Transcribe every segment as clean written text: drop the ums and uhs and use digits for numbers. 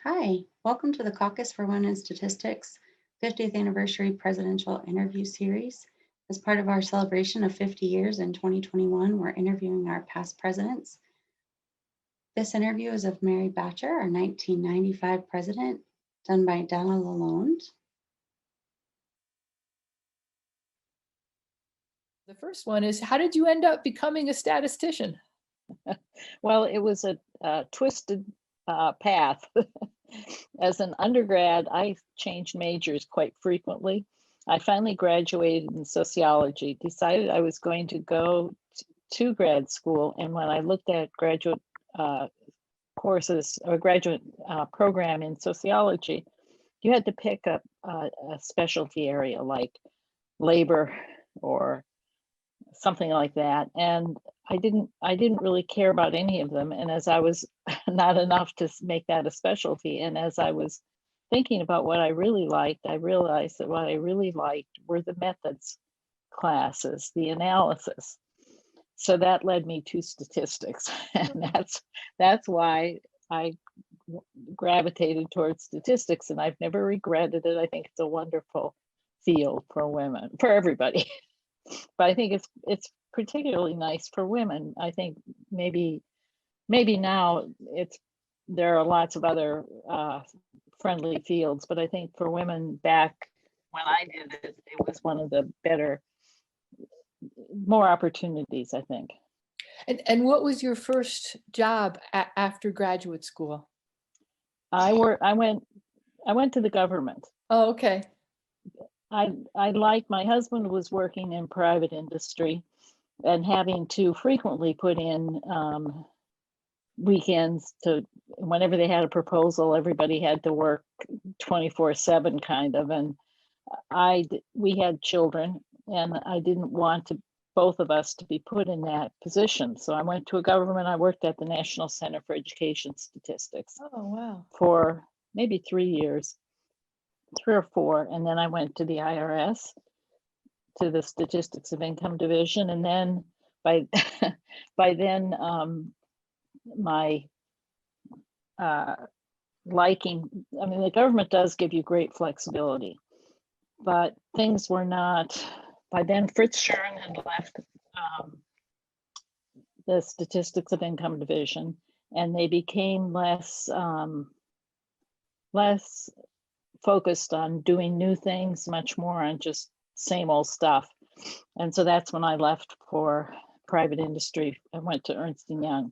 Hi, welcome to the Caucus for Women in Statistics 50th Anniversary Presidential Interview Series. As part of our celebration of 50 years in 2021, we're interviewing our past presidents. This interview is of Mary Batcher, our 1995 president, done by Donna Lalonde. The first one is, how did you end up becoming a statistician? Well, it was a twisted path. As an undergrad, I changed majors quite frequently. I finally graduated in sociology, decided I was going to go to grad school. And when I looked at graduate courses or graduate program in sociology, you had to pick up a specialty area like labor or something like that. And I didn't really care about any of them. And as I was not enough to make that a specialty, and as I was thinking about what I really liked, I realized that what I really liked were the methods classes, the analysis. So that led me to statistics, and that's why I gravitated towards statistics, and I've never regretted it. I think it's a wonderful field for women, for everybody. But I think it's particularly nice for women. I think maybe now there are lots of other friendly fields, but I think for women back when I did it, it was one of the better, more opportunities, I think. And what was your first job after graduate school? I went to the government. Oh, okay. I like, my husband was working in private industry and having to frequently put in weekends to, whenever they had a proposal, everybody had to work 24/7 kind of. And we had children, and I didn't want both of us to be put in that position. So I went to a government. I worked at the National Center for Education Statistics. Oh, wow. For maybe 3 years. 3 or 4, and then I went to the IRS, to the Statistics of Income Division, and then by then my liking, I mean, the government does give you great flexibility, but things were not. By then Fritz Schuren had left the Statistics of Income Division, and they became less focused on doing new things, much more on just same old stuff. And so that's when I left for private industry. I went to Ernst & Young.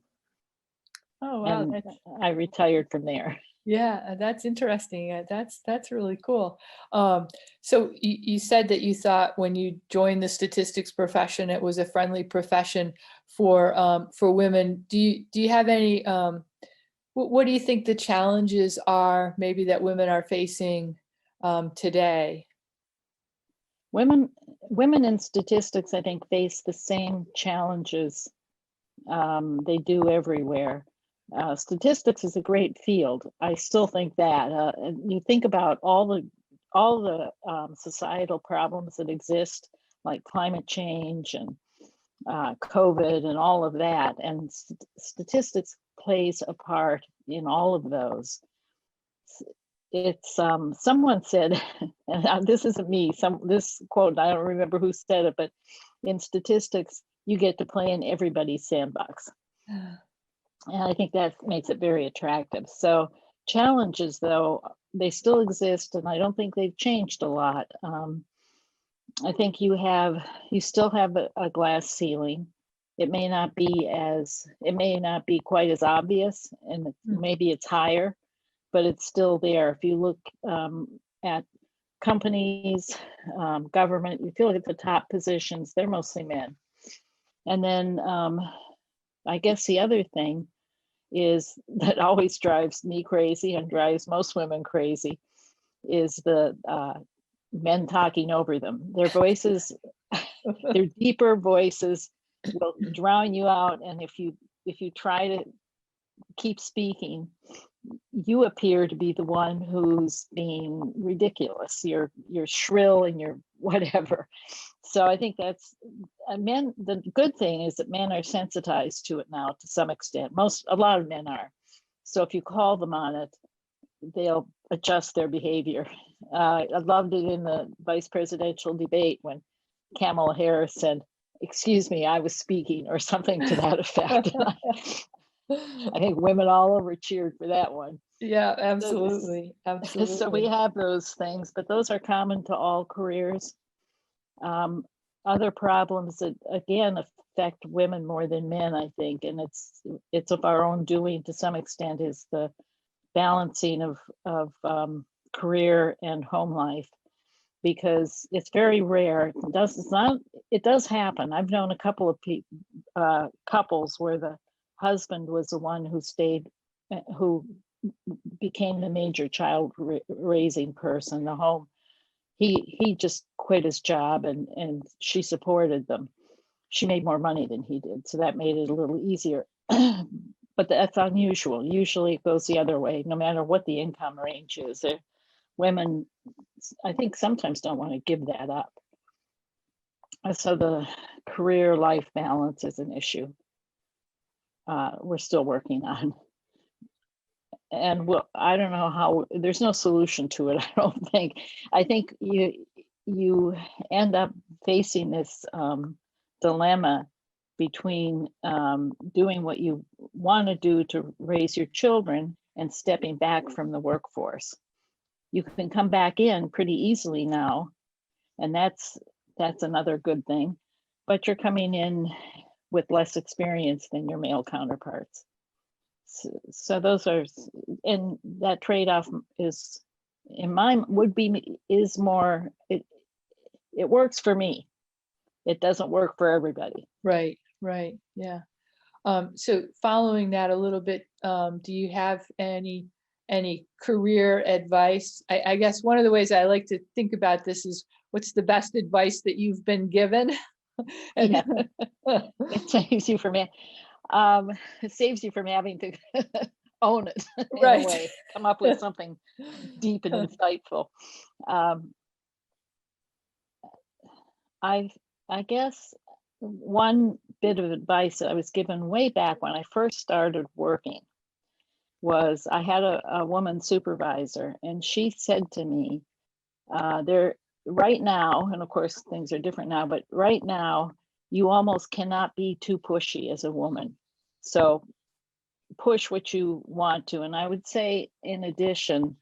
Oh, wow. And I retired from there. Yeah, that's interesting. That's really cool. So you said that you thought when you joined the statistics profession, it was a friendly profession for women. Do you have any what do you think the challenges are maybe that women are facing today? Women in statistics, I think, face the same challenges they do everywhere. Statistics is a great field. I still think that. You think about all the societal problems that exist, like climate change and COVID and all of that, and statistics plays a part in all of those. It's someone said, and this isn't me, this quote, I don't remember who said it, but in statistics you get to play in everybody's sandbox. And I think that makes it very attractive. So challenges, though, they still exist, and I don't think they've changed a lot. I think you still have a glass ceiling. It may not be quite as obvious, and maybe it's higher, but it's still there. If you look at companies, government, if you look at the top positions, they're mostly men. And then I guess the other thing is that always drives me crazy and drives most women crazy is the men talking over them. Their voices, their deeper voices will drown you out. And if you try to keep speaking, you appear to be the one who's being ridiculous. You're shrill and you're whatever. So I think that's men. The good thing is that men are sensitized to it now to some extent. A lot of men are. So if you call them on it, they'll adjust their behavior. I loved it in the vice presidential debate when Kamala Harris said, "Excuse me, I was speaking," or something to that effect. I think women all over cheered for that one. Yeah, So absolutely. So we Absolutely. have those things, but those are common to all careers. Other problems that again affect women more than men, I think, and it's of our own doing to some extent, is the balancing of career and home life, because it's very rare. It does happen. I've known a couple of couples where the husband was the one who stayed, who became the major child raising person in the home. He just quit his job and she supported them. She made more money than he did, so that made it a little easier. But that's unusual. Usually it goes the other way, no matter what the income range is. Women, I think, sometimes don't want to give that up. So the career life balance is an issue we're still working on. And I don't know how, there's no solution to it, I don't think. I think you end up facing this dilemma between doing what you want to do to raise your children and stepping back from the workforce. You can come back in pretty easily now, and that's another good thing, but you're coming in with less experience than your male counterparts. So those are, and that trade-off is, in mine, is more, it works for me. It doesn't work for everybody. Right, right, yeah. So following that a little bit, do you have any career advice? I guess one of the ways I like to think about this is, what's the best advice that you've been given? And Yeah. It saves you from having to own it in Right. a way, come up with something deep and insightful. I guess one bit of advice that I was given way back when I first started working was, I had a woman supervisor, and she said to me, right now, and of course things are different now, but right now you almost cannot be too pushy as a woman. So push what you want to. And I would say, in addition,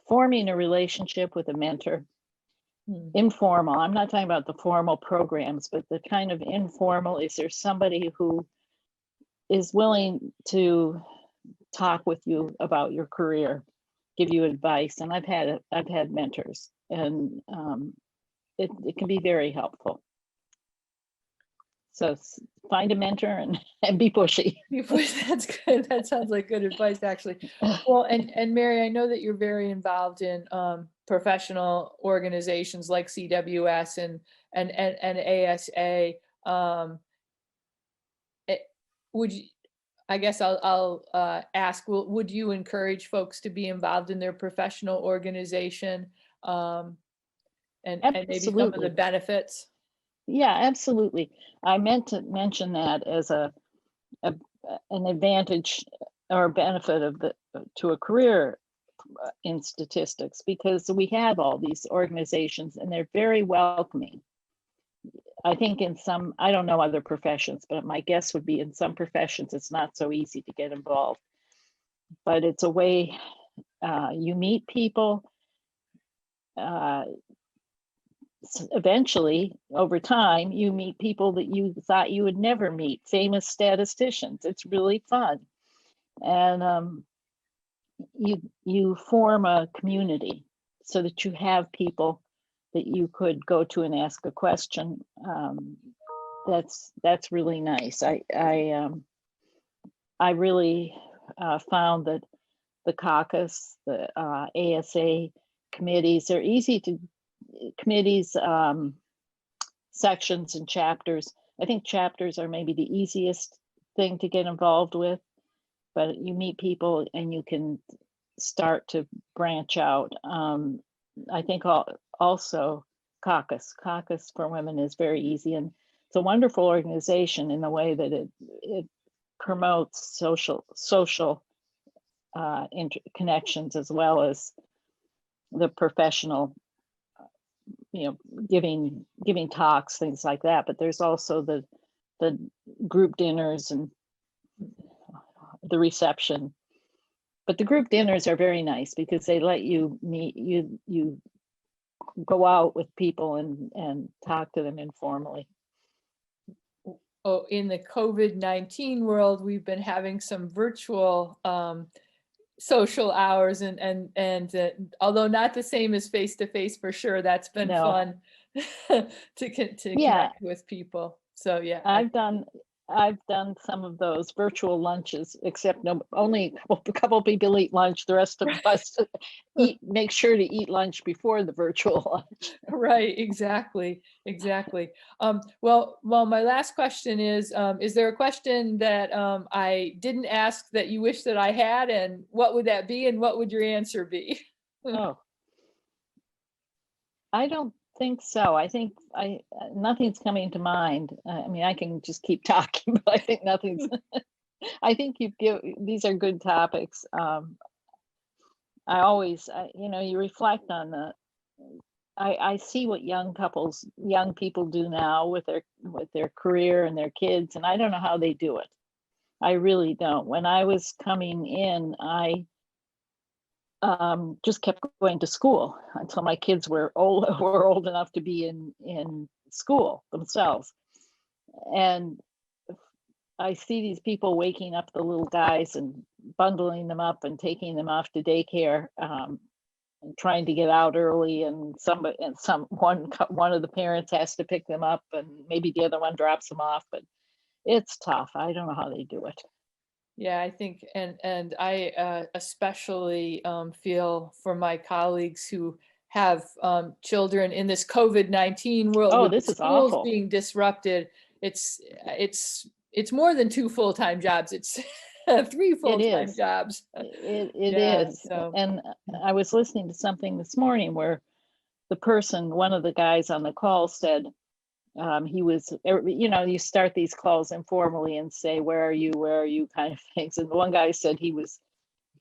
forming a relationship with a mentor, informal. I'm not talking about the formal programs, but the kind of informal, is there somebody who is willing to talk with you about your career, give you advice? And I've had mentors, and it can be very helpful. So find a mentor and be pushy. That's good. That sounds like good advice, actually. Well, and Mary, I know that you're very involved in professional organizations like CWS and ASA. Would you, I guess I'll ask, would you encourage folks to be involved in their professional organization, and maybe some of the benefits? Yeah, absolutely. I meant to mention that as an advantage or benefit to a career in statistics, because we have all these organizations and they're very welcoming. I think in some, I don't know other professions, but my guess would be in some professions it's not so easy to get involved. But it's a way you meet people. Eventually, over time, you meet people that you thought you would never meet, famous statisticians. It's really fun. And you form a community so that you have people that you could go to and ask a question. That's really nice. I really found that the caucus, the ASA committees, they're easy to, committees, sections and chapters. I think chapters are maybe the easiest thing to get involved with, but you meet people and you can start to branch out. I think also caucus for women is very easy, and it's a wonderful organization in the way that it promotes social connections, as well as the professional, giving talks, things like that. But there's also the group dinners and the reception. But the group dinners are very nice because they let you meet, you go out with people and talk to them informally. Oh, in the COVID-19 world, we've been having some virtual social hours, and although not the same as face-to-face for sure, that's been No. fun to connect with people. So yeah, I've done some of those virtual lunches, except only a couple people eat lunch. The rest of us make sure to eat lunch before the virtual lunch. Right, exactly. Well, my last question is there a question that I didn't ask that you wish that I had, and what would that be, and what would your answer be? Oh, I don't think so. I think nothing's coming to mind. I mean, I can just keep talking, but I think nothing's. I think these are good topics. I always, you reflect on I see what young people do now with their career and their kids, and I don't know how they do it. I really don't. When I was coming in, I just kept going to school until my kids were old enough to be in school themselves. And I see these people waking up the little guys and bundling them up and taking them off to daycare, and trying to get out early, and one of the parents has to pick them up, and maybe the other one drops them off, but it's tough. I don't know how they do it. Yeah, I think, and I especially feel for my colleagues who have children in this COVID-19 world. Oh, with this the is schools awful. being disrupted. It's more than 2 full-time jobs. It's 3 full-time jobs. It Yeah, is. so. And I was listening to something this morning where one of the guys on the call said, he was, you start these calls informally and say, where are you kind of things. And the one guy said he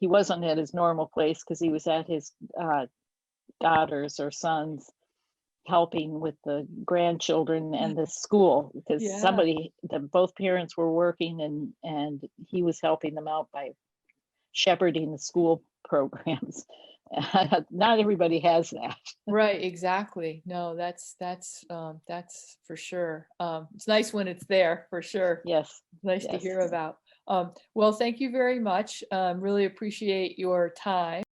wasn't at his normal place because he was at his daughters or sons helping with the grandchildren and the school, because both parents were working, and he was helping them out by shepherding the school programs. Not everybody has that. Right, exactly. No, that's for sure. It's nice when it's there, for sure. Yes. Nice to hear about. Well, thank you very much. Really appreciate your time.